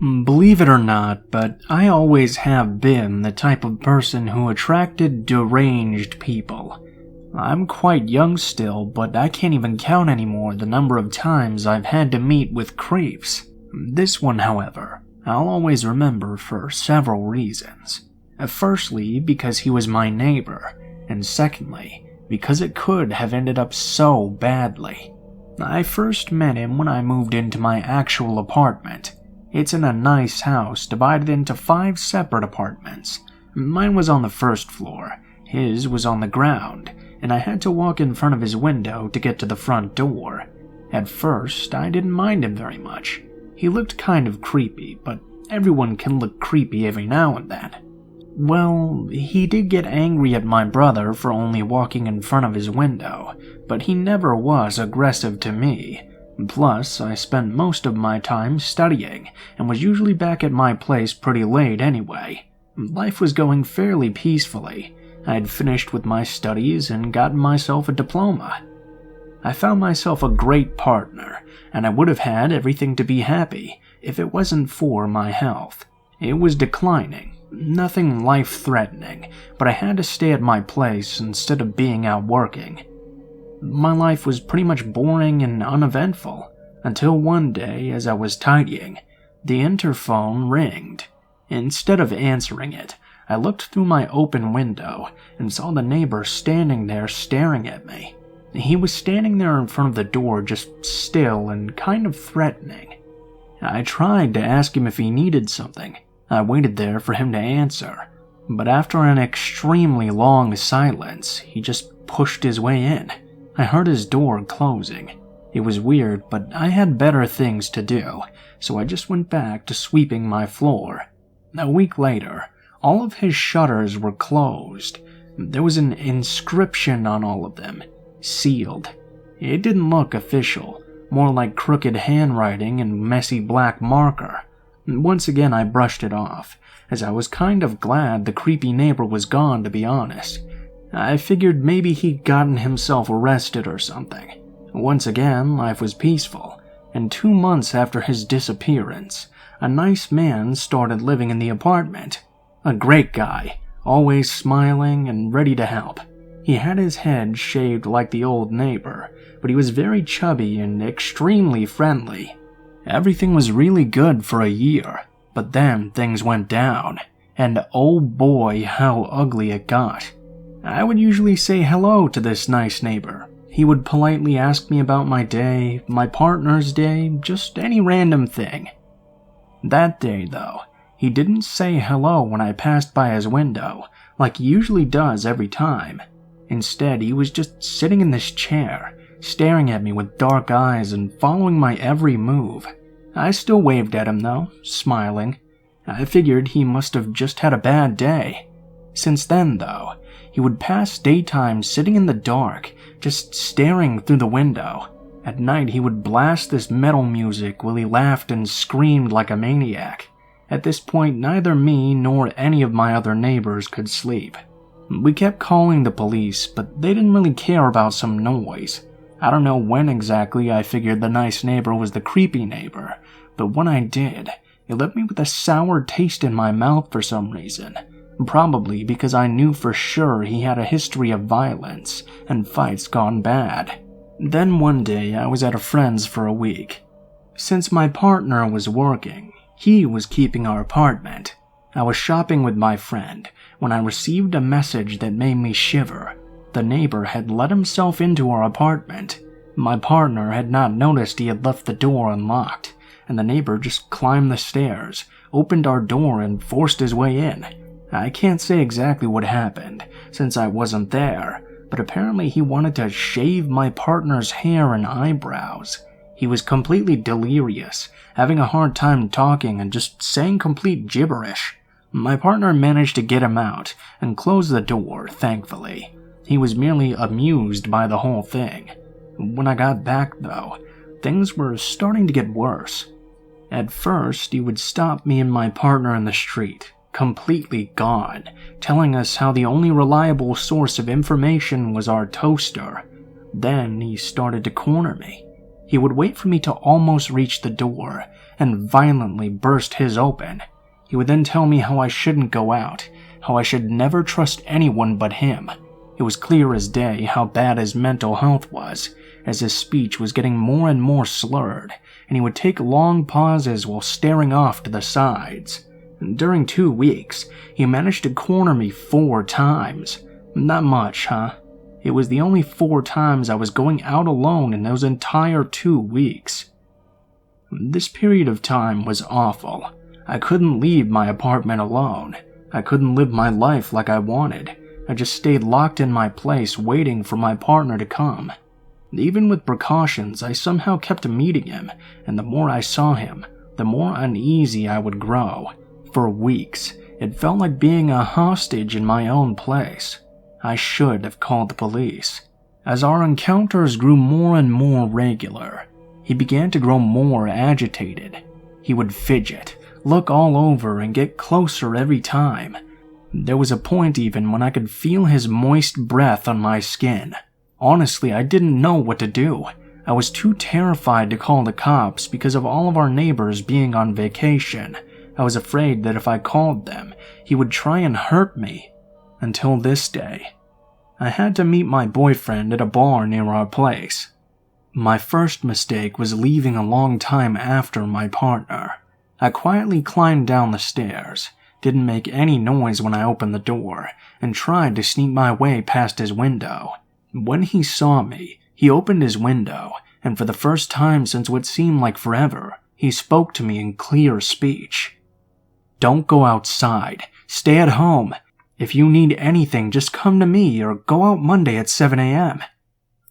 Believe it or not, but I always have been the type of person who attracted deranged people. I'm quite young still, but I can't even count anymore the number of times I've had to meet with creeps. This one, however, I'll always remember for several reasons. Firstly, because he was my neighbor, and secondly, because it could have ended up so badly. I first met him when I moved into my actual apartment. It's in a nice house divided into 5 separate apartments. Mine was on the first floor, his was on the ground, and I had to walk in front of his window to get to the front door. At first, I didn't mind him very much. He looked kind of creepy, but everyone can look creepy every now and then. Well, he did get angry at my brother for only walking in front of his window, but he never was aggressive to me. Plus, I spent most of my time studying, and was usually back at my place pretty late anyway. Life was going fairly peacefully. I had finished with my studies and gotten myself a diploma. I found myself a great partner, and I would have had everything to be happy if it wasn't for my health. It was declining, nothing life-threatening, but I had to stay at my place instead of being out working. My life was pretty much boring and uneventful, until one day, as I was tidying, the interphone ringed. Instead of answering it, I looked through my open window and saw the neighbor standing there staring at me. He was standing there in front of the door, just still and kind of threatening. I tried to ask him if he needed something. I waited there for him to answer, but after an extremely long silence, he just pushed his way in. I heard his door closing. It was weird, but I had better things to do, so I just went back to sweeping my floor. A week later, all of his shutters were closed. There was an inscription on all of them, sealed. It didn't look official, more like crooked handwriting and messy black marker. Once again, I brushed it off, as I was kind of glad the creepy neighbor was gone, to be honest. I figured maybe he'd gotten himself arrested or something. Once again, life was peaceful, and 2 months after his disappearance, a nice man started living in the apartment. A great guy, always smiling and ready to help. He had his head shaved like the old neighbor, but he was very chubby and extremely friendly. Everything was really good for a year, but then things went down, and oh boy, how ugly it got. I would usually say hello to this nice neighbor. He would politely ask me about my day, my partner's day, just any random thing. That day, though, he didn't say hello when I passed by his window, like he usually does every time. Instead, he was just sitting in this chair, staring at me with dark eyes and following my every move. I still waved at him though, smiling. I figured he must have just had a bad day. Since then, though, he would pass daytime sitting in the dark, just staring through the window. At night, he would blast this metal music while he laughed and screamed like a maniac. At this point, neither me nor any of my other neighbors could sleep. We kept calling the police, but they didn't really care about some noise. I don't know when exactly I figured the nice neighbor was the creepy neighbor, but when I did, it left me with a sour taste in my mouth for some reason. Probably because I knew for sure he had a history of violence and fights gone bad. Then one day I was at a friend's for a week. Since my partner was working, he was keeping our apartment. I was shopping with my friend when I received a message that made me shiver. The neighbor had let himself into our apartment. My partner had not noticed he had left the door unlocked, and the neighbor just climbed the stairs, opened our door, and forced his way in. I can't say exactly what happened, since I wasn't there, but apparently he wanted to shave my partner's hair and eyebrows. He was completely delirious, having a hard time talking and just saying complete gibberish. My partner managed to get him out and close the door, thankfully. He was merely amused by the whole thing. When I got back, though, things were starting to get worse. At first, he would stop me and my partner in the street, completely gone, telling us how the only reliable source of information was our toaster. Then he started to corner me. He would wait for me to almost reach the door and violently burst his open. He would then tell me how I shouldn't go out, how I should never trust anyone but him. It was clear as day how bad his mental health was, as his speech was getting more and more slurred, and he would take long pauses while staring off to the sides. During 2 weeks, he managed to corner me 4 times. Not much, huh? It was the only 4 times I was going out alone in those entire 2 weeks. This period of time was awful. I couldn't leave my apartment alone. I couldn't live my life like I wanted. I just stayed locked in my place waiting for my partner to come. Even with precautions, I somehow kept meeting him, and the more I saw him, the more uneasy I would grow. For weeks, it felt like being a hostage in my own place. I should have called the police. As our encounters grew more and more regular, he began to grow more agitated. He would fidget, look all over, and get closer every time. There was a point even when I could feel his moist breath on my skin. Honestly, I didn't know what to do. I was too terrified to call the cops because of all of our neighbors being on vacation. I was afraid that if I called them, he would try and hurt me. Until this day. I had to meet my boyfriend at a bar near our place. My first mistake was leaving a long time after my partner. I quietly climbed down the stairs, didn't make any noise when I opened the door, and tried to sneak my way past his window. When he saw me, he opened his window, and for the first time since what seemed like forever, he spoke to me in clear speech. "Don't go outside. Stay at home. If you need anything, just come to me or go out Monday at 7 a.m.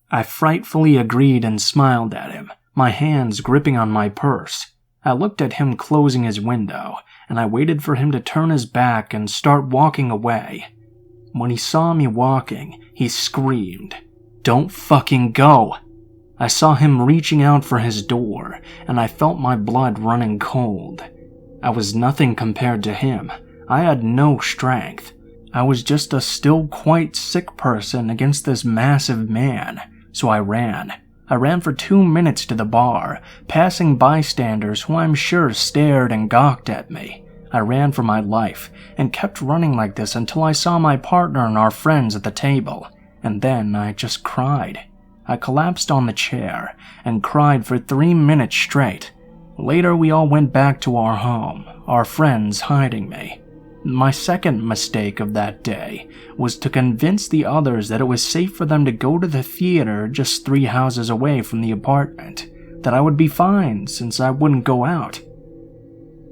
I frightfully agreed and smiled at him, my hands gripping on my purse. I looked at him closing his window, and I waited for him to turn his back and start walking away. When he saw me walking, he screamed, "Don't fucking go!" I saw him reaching out for his door, and I felt my blood running cold. I was nothing compared to him. I had no strength. I was just a still quite sick person against this massive man, so I ran. I ran for 2 minutes to the bar, passing bystanders who I'm sure stared and gawked at me. I ran for my life, and kept running like this until I saw my partner and our friends at the table, and then I just cried. I collapsed on the chair, and cried for 3 minutes straight. Later we all went back to our home, our friends hiding me. My second mistake of that day was to convince the others that it was safe for them to go to the theater just 3 houses away from the apartment, that I would be fine since I wouldn't go out.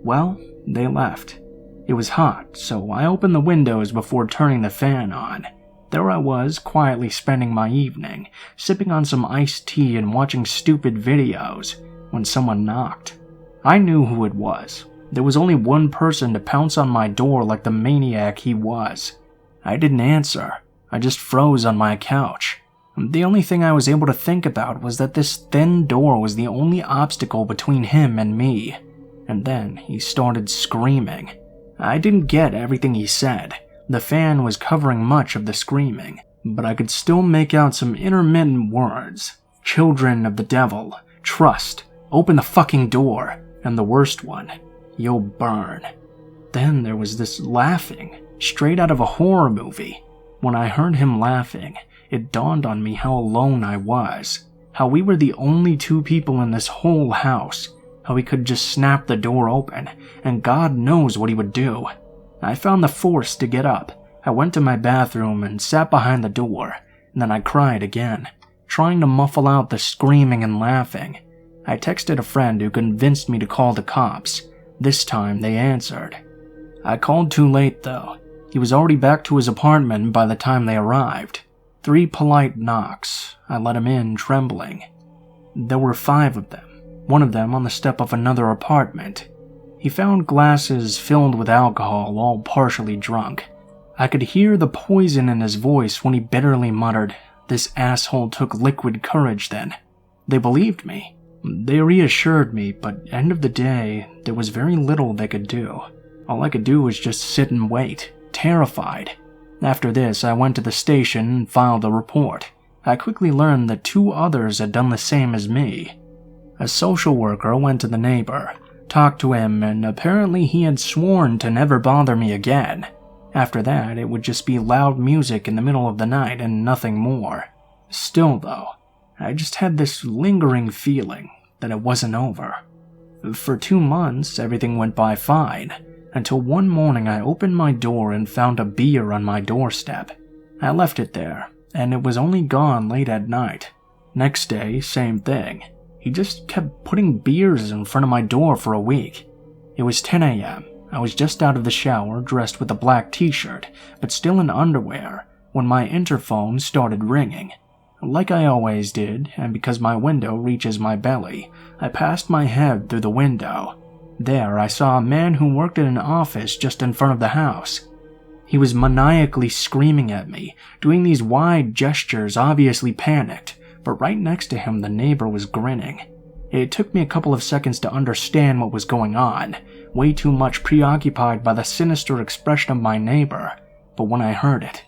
Well, they left. It was hot, so I opened the windows before turning the fan on. There I was, quietly spending my evening, sipping on some iced tea and watching stupid videos, when someone knocked. I knew who it was. There was only one person to pounce on my door like the maniac he was. I didn't answer. I just froze on my couch. The only thing I was able to think about was that this thin door was the only obstacle between him and me. And then he started screaming. I didn't get everything he said. The fan was covering much of the screaming, but I could still make out some intermittent words. Children of the devil, trust, open the fucking door, and the worst one, you'll burn. Then there was this laughing, straight out of a horror movie. When I heard him laughing, it dawned on me how alone I was, how we were the only 2 people in this whole house, how he could just snap the door open, and God knows what he would do. I found the force to get up. I went to my bathroom and sat behind the door, and then I cried again, trying to muffle out the screaming and laughing. I texted a friend who convinced me to call the cops. This time they answered. I called too late though. He was already back to his apartment by the time they arrived. 3 polite knocks. I let him in, trembling. There were 5 of them, one of them on the step of another apartment. He found glasses filled with alcohol, all partially drunk. I could hear the poison in his voice when he bitterly muttered, "This asshole took liquid courage then." They believed me. They reassured me, but end of the day, there was very little they could do. All I could do was just sit and wait, terrified. After this, I went to the station and filed a report. I quickly learned that 2 others had done the same as me. A social worker went to the neighbor, talked to him, and apparently he had sworn to never bother me again. After that, it would just be loud music in the middle of the night and nothing more. Still though, I just had this lingering feeling that it wasn't over. For 2 months, everything went by fine, until one morning I opened my door and found a beer on my doorstep. I left it there, and it was only gone late at night. Next day, same thing. He just kept putting beers in front of my door for a week. It was 10 a.m. I was just out of the shower, dressed with a black t-shirt, but still in underwear, when my interphone started ringing. Like I always did, and because my window reaches my belly, I passed my head through the window. There, I saw a man who worked in an office just in front of the house. He was maniacally screaming at me, doing these wide gestures, obviously panicked, but right next to him the neighbor was grinning. It took me a couple of seconds to understand what was going on, way too much preoccupied by the sinister expression of my neighbor, but when I heard it,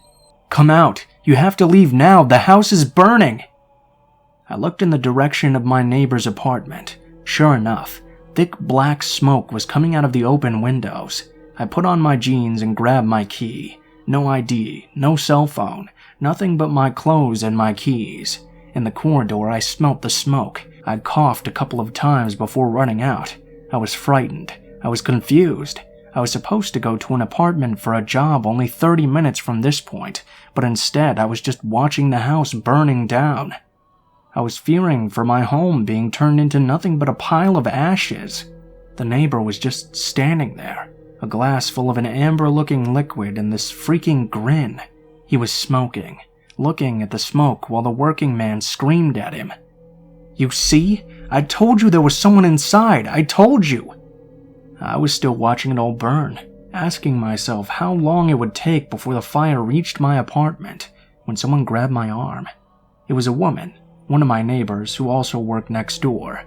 "Come out! You have to leave now! The house is burning!" I looked in the direction of my neighbor's apartment. Sure enough, thick black smoke was coming out of the open windows. I put on my jeans and grabbed my key. No ID, no cell phone, nothing but my clothes and my keys. In the corridor, I smelt the smoke. I coughed a couple of times before running out. I was frightened. I was confused. I was supposed to go to an apartment for a job only 30 minutes from this point, but instead I was just watching the house burning down. I was fearing for my home being turned into nothing but a pile of ashes. The neighbor was just standing there, a glass full of an amber-looking liquid and this freaking grin. He was smoking, looking at the smoke while the working man screamed at him. "You see? I told you there was someone inside! I told you!" I was still watching it all burn, asking myself how long it would take before the fire reached my apartment, when someone grabbed my arm. It was a woman, one of my neighbors who also worked next door.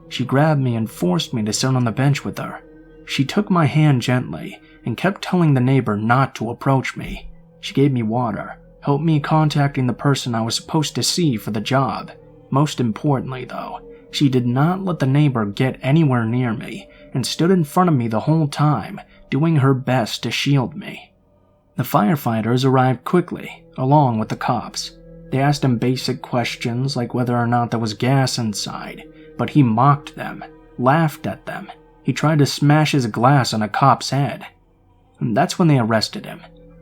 She grabbed me and forced me to sit on the bench with her. She took my hand gently and kept telling the neighbor not to approach me. She gave me water, helped me contacting the person I was supposed to see for the job. Most importantly though, she did not let the neighbor get anywhere near me and stood in front of me the whole time, doing her best to shield me. The firefighters arrived quickly, along with the cops. They asked him basic questions like whether or not there was gas inside, but he mocked them, laughed at them. He tried to smash his glass on a cop's head. And that's when they arrested him.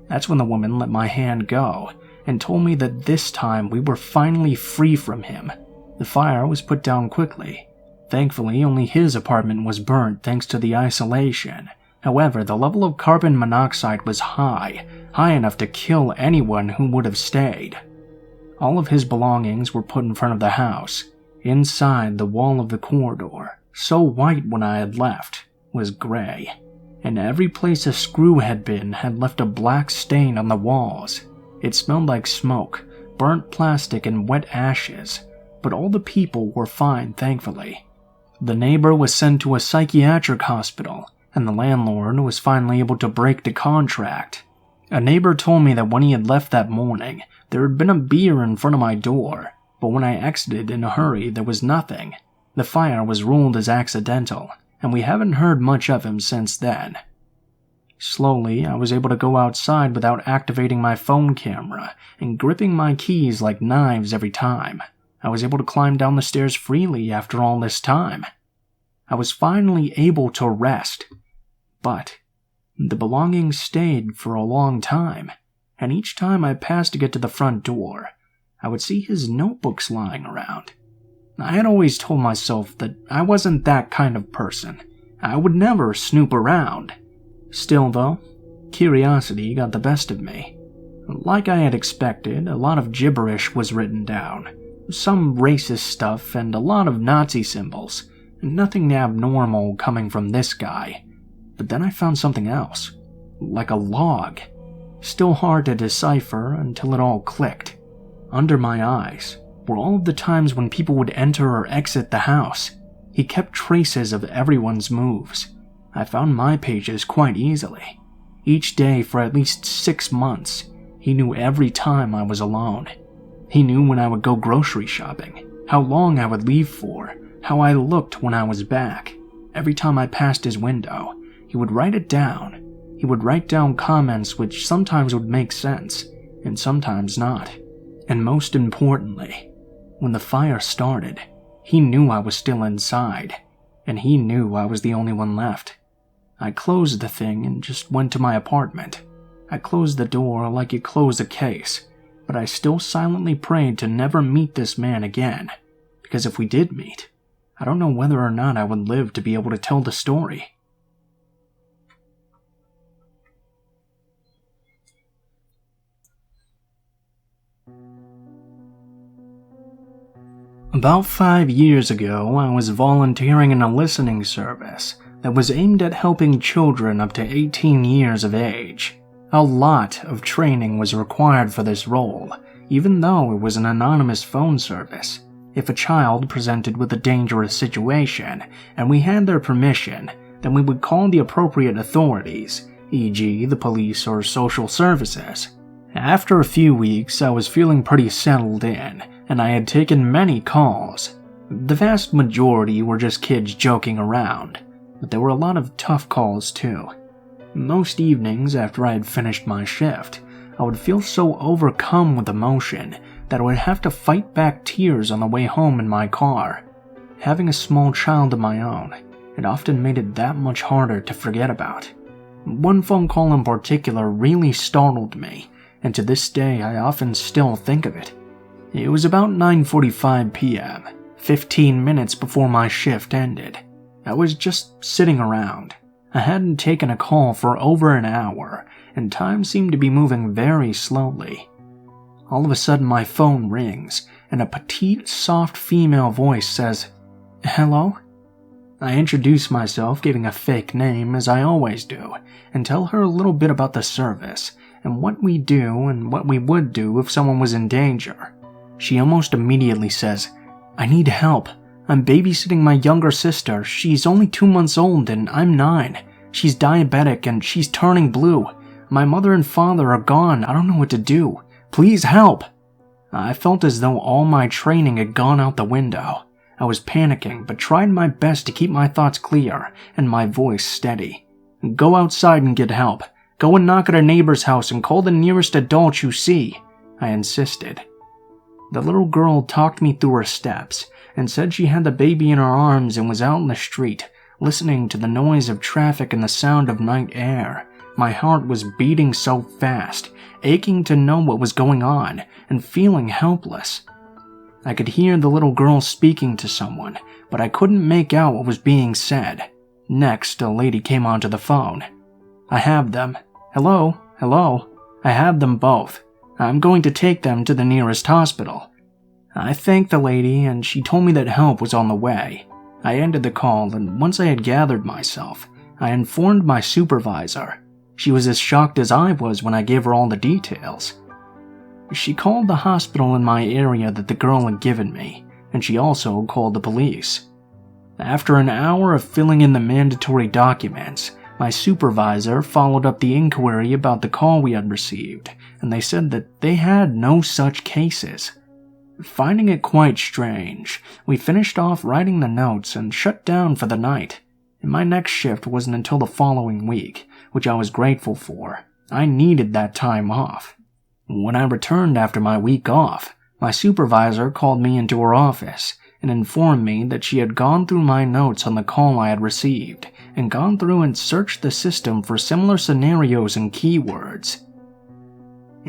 That's when the woman let my hand go and told me that this time we were finally free from him. The fire was put down quickly. Thankfully, only his apartment was burnt thanks to the isolation. However, the level of carbon monoxide was high enough to kill anyone who would have stayed. All of his belongings were put in front of the house. Inside, the wall of the corridor, so white when I had left, was gray, and every place a screw had been had left a black stain on the walls. It smelled like smoke, burnt plastic, and wet ashes, but all the people were fine, thankfully. The neighbor was sent to a psychiatric hospital, and the landlord was finally able to break the contract. A neighbor told me that when he had left that morning, there had been a beer in front of my door, but when I exited in a hurry, there was nothing. The fire was ruled as accidental, and we haven't heard much of him since then. Slowly, I was able to go outside without activating my phone camera and gripping my keys like knives every time. I was able to climb down the stairs freely after all this time. I was finally able to rest. But the belongings stayed for a long time, and each time I passed to get to the front door, I would see his notebooks lying around. I had always told myself that I wasn't that kind of person. I would never snoop around. Still though, curiosity got the best of me. Like I had expected, a lot of gibberish was written down. Some racist stuff and a lot of Nazi symbols. Nothing abnormal coming from this guy. But then I found something else. Like a log. Still hard to decipher until it all clicked. Under my eyes were all of the times when people would enter or exit the house. He kept traces of everyone's moves. I found my pages quite easily. Each day for at least 6 months, he knew every time I was alone. He knew when I would go grocery shopping, how long I would leave for, how I looked when I was back. Every time I passed his window, he would write it down. He would write down comments which sometimes would make sense, and sometimes not. And most importantly, when the fire started, he knew I was still inside, and he knew I was the only one left. I closed the thing and just went to my apartment. I closed the door like you close a case, but I still silently prayed to never meet this man again, because if we did meet, I don't know whether or not I would live to be able to tell the story. About 5 years ago, I was volunteering in a listening service that was aimed at helping children up to 18 years of age. A lot of training was required for this role, even though it was an anonymous phone service. If a child presented with a dangerous situation, and we had their permission, then we would call the appropriate authorities, e.g. the police or social services. After a few weeks, I was feeling pretty settled in, and I had taken many calls. The vast majority were just kids joking around, but there were a lot of tough calls too. Most evenings after I had finished my shift, I would feel so overcome with emotion that I would have to fight back tears on the way home in my car. Having a small child of my own, it often made it that much harder to forget about. One phone call in particular really startled me, and to this day I often still think of it. It was about 9:45 p.m., 15 minutes before my shift ended. I was just sitting around. I hadn't taken a call for over an hour, and time seemed to be moving very slowly. All of a sudden my phone rings, and a petite, soft female voice says, "Hello?" I introduce myself, giving a fake name as I always do, and tell her a little bit about the service, and what we do and what we would do if someone was in danger. She almost immediately says, "I need help. I'm babysitting my younger sister. She's only 2 months old and I'm 9. She's diabetic and she's turning blue. My mother and father are gone. I don't know what to do. Please help." I felt as though all my training had gone out the window. I was panicking, but tried my best to keep my thoughts clear and my voice steady. "Go outside and get help. Go and knock at a neighbor's house and call the nearest adult you see," I insisted. The little girl talked me through her steps and said she had the baby in her arms and was out in the street, listening to the noise of traffic and the sound of night air. My heart was beating so fast, aching to know what was going on and feeling helpless. I could hear the little girl speaking to someone, but I couldn't make out what was being said. Next, a lady came onto the phone. "I have them. Hello? Hello? I have them both. I'm going to take them to the nearest hospital." I thanked the lady, and she told me that help was on the way. I ended the call, and once I had gathered myself, I informed my supervisor. She was as shocked as I was when I gave her all the details. She called the hospital in my area that the girl had given me, and she also called the police. After an hour of filling in the mandatory documents, my supervisor followed up the inquiry about the call we had received, and they said that they had no such cases. Finding it quite strange, we finished off writing the notes and shut down for the night. And my next shift wasn't until the following week, which I was grateful for. I needed that time off. When I returned after my week off, my supervisor called me into her office and informed me that she had gone through my notes on the call I had received and gone through and searched the system for similar scenarios and keywords.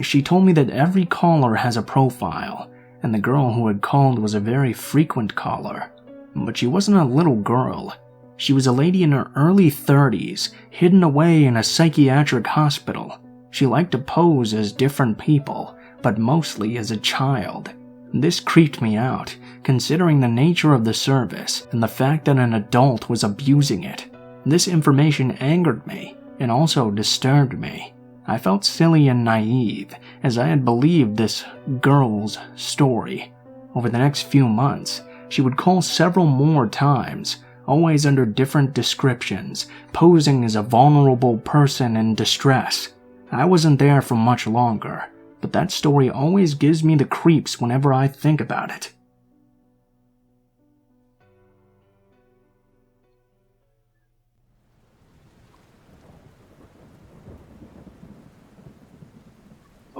She told me that every caller has a profile, and the girl who had called was a very frequent caller. But she wasn't a little girl. She was a lady in her early 30s, hidden away in a psychiatric hospital. She liked to pose as different people, but mostly as a child. This creeped me out, considering the nature of the service and the fact that an adult was abusing it. This information angered me and also disturbed me. I felt silly and naive, as I had believed this girl's story. Over the next few months, she would call several more times, always under different descriptions, posing as a vulnerable person in distress. I wasn't there for much longer, but that story always gives me the creeps whenever I think about it.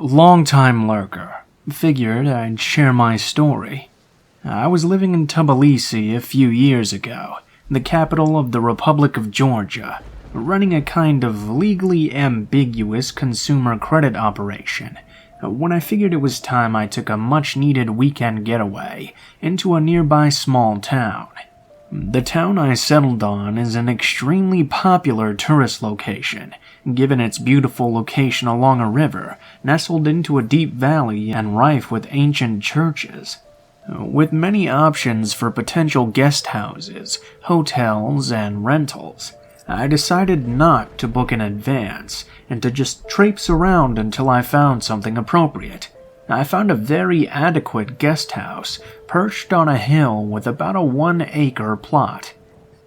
Long-time lurker. Figured I'd share my story. I was living in Tbilisi a few years ago, the capital of the Republic of Georgia, running a kind of legally ambiguous consumer credit operation, when I figured it was time I took a much-needed weekend getaway into a nearby small town. The town I settled on is an extremely popular tourist location, given its beautiful location along a river, nestled into a deep valley and rife with ancient churches. With many options for potential guest houses, hotels, and rentals, I decided not to book in advance and to just traipse around until I found something appropriate. I found a very adequate guest house perched on a hill with about a 1-acre plot.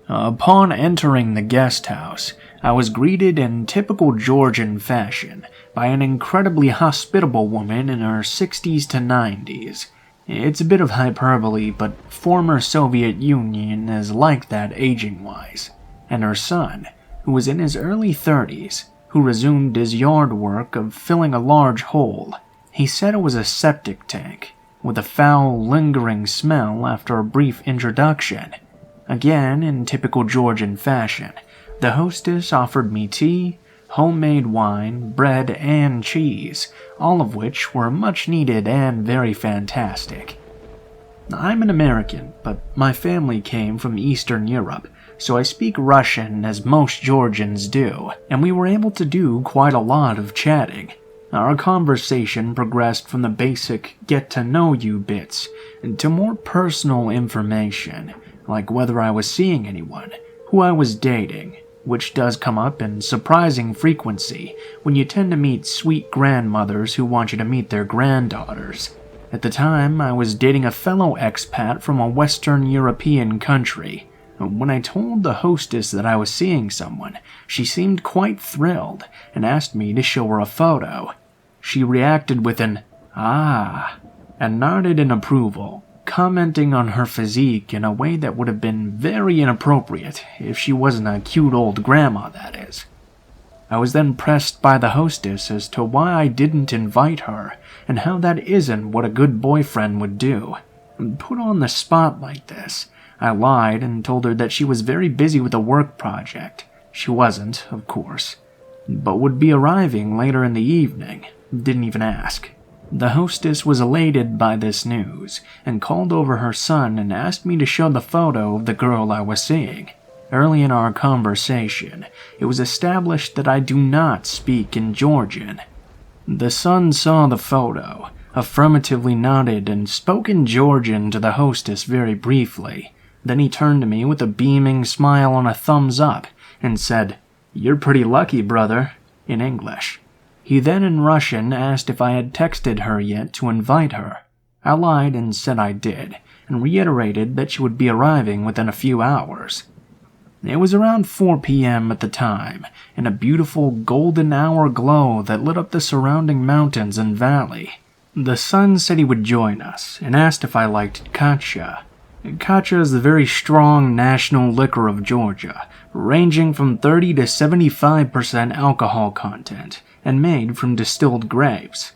Upon entering the guest house, I was greeted in typical Georgian fashion by an incredibly hospitable woman in her 60s to 90s. It's a bit of hyperbole, but former Soviet Union is like that aging-wise. And her son, who was in his early 30s, who resumed his yard work of filling a large hole. He said it was a septic tank, with a foul, lingering smell after a brief introduction. Again, in typical Georgian fashion, the hostess offered me tea, homemade wine, bread, and cheese, all of which were much needed and very fantastic. I'm an American, but my family came from Eastern Europe, so I speak Russian as most Georgians do, and we were able to do quite a lot of chatting. Our conversation progressed from the basic get-to-know-you bits to more personal information, like whether I was seeing anyone, who I was dating, which does come up in surprising frequency when you tend to meet sweet grandmothers who want you to meet their granddaughters. At the time, I was dating a fellow expat from a Western European country. When I told the hostess that I was seeing someone, she seemed quite thrilled and asked me to show her a photo. She reacted with an "ah" and nodded in approval, commenting on her physique in a way that would have been very inappropriate if she wasn't a cute old grandma, that is. I was then pressed by the hostess as to why I didn't invite her and how that isn't what a good boyfriend would do. Put on the spot like this, I lied and told her that she was very busy with a work project. She wasn't, of course, but would be arriving later in the evening. Didn't even ask. The hostess was elated by this news and called over her son and asked me to show the photo of the girl I was seeing. Early in our conversation, it was established that I do not speak in Georgian. The son saw the photo, affirmatively nodded, and spoke in Georgian to the hostess very briefly. Then he turned to me with a beaming smile and a thumbs up and said, "You're pretty lucky, brother," in English. He then in Russian asked if I had texted her yet to invite her. I lied and said I did, and reiterated that she would be arriving within a few hours. It was around 4 p.m. at the time, and a beautiful golden hour glow that lit up the surrounding mountains and valley. The son said he would join us, and asked if I liked Katcha. Katcha is the very strong national liquor of Georgia, ranging from 30 to 75% alcohol content, and made from distilled grapes.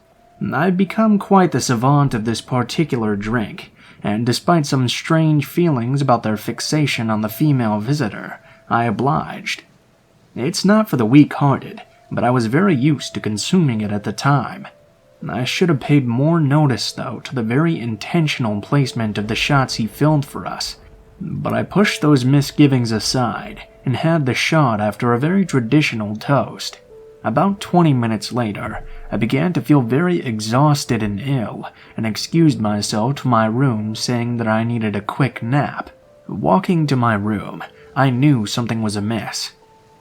I've become quite the savant of this particular drink, and despite some strange feelings about their fixation on the female visitor, I obliged. It's not for the weak-hearted, but I was very used to consuming it at the time. I should have paid more notice, though, to the very intentional placement of the shots he filled for us, but I pushed those misgivings aside and had the shot after a very traditional toast. About 20 minutes later, I began to feel very exhausted and ill, and excused myself to my room saying that I needed a quick nap. Walking to my room, I knew something was amiss.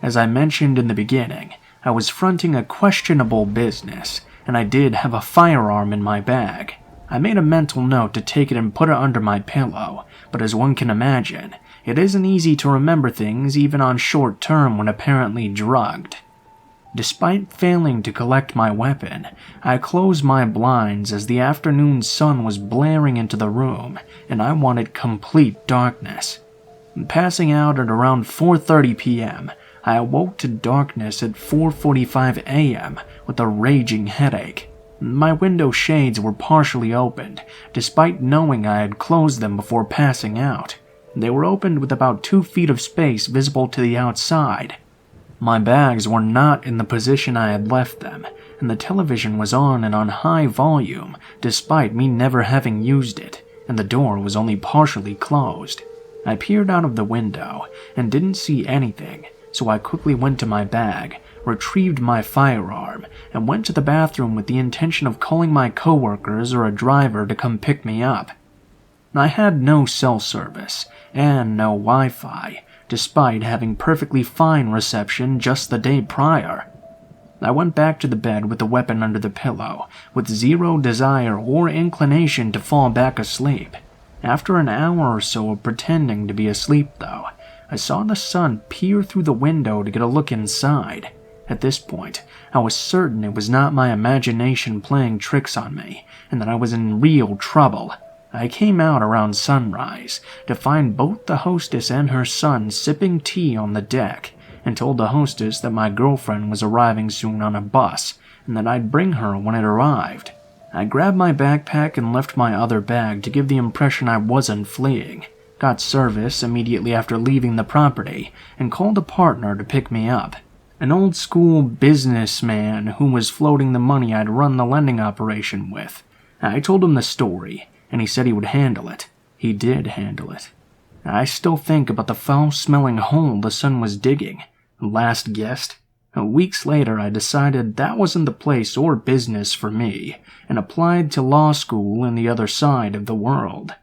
As I mentioned in the beginning, I was fronting a questionable business, and I did have a firearm in my bag. I made a mental note to take it and put it under my pillow, but as one can imagine, it isn't easy to remember things even on short term when apparently drugged. Despite failing to collect my weapon, I closed my blinds as the afternoon sun was blaring into the room, and I wanted complete darkness. Passing out at around 4:30 p.m., I awoke to darkness at 4:45 a.m. with a raging headache. My window shades were partially opened, despite knowing I had closed them before passing out. They were opened with about 2 feet of space visible to the outside. My bags were not in the position I had left them, and the television was on and on high volume, despite me never having used it, and the door was only partially closed. I peered out of the window and didn't see anything, so I quickly went to my bag, retrieved my firearm, and went to the bathroom with the intention of calling my coworkers or a driver to come pick me up. I had no cell service and no Wi-Fi, despite having perfectly fine reception just the day prior. I went back to the bed with the weapon under the pillow, with zero desire or inclination to fall back asleep. After an hour or so of pretending to be asleep, though, I saw the sun peer through the window to get a look inside. At this point, I was certain it was not my imagination playing tricks on me, and that I was in real trouble. I came out around sunrise to find both the hostess and her son sipping tea on the deck, and told the hostess that my girlfriend was arriving soon on a bus, and that I'd bring her when it arrived. I grabbed my backpack and left my other bag to give the impression I wasn't fleeing, got service immediately after leaving the property, and called a partner to pick me up. An old-school businessman who was floating the money I'd run the lending operation with. I told him the story, and he said he would handle it. He did handle it. I still think about the foul-smelling hole the son was digging. Last guessed. Weeks later, I decided that wasn't the place or business for me, and applied to law school in the other side of the world.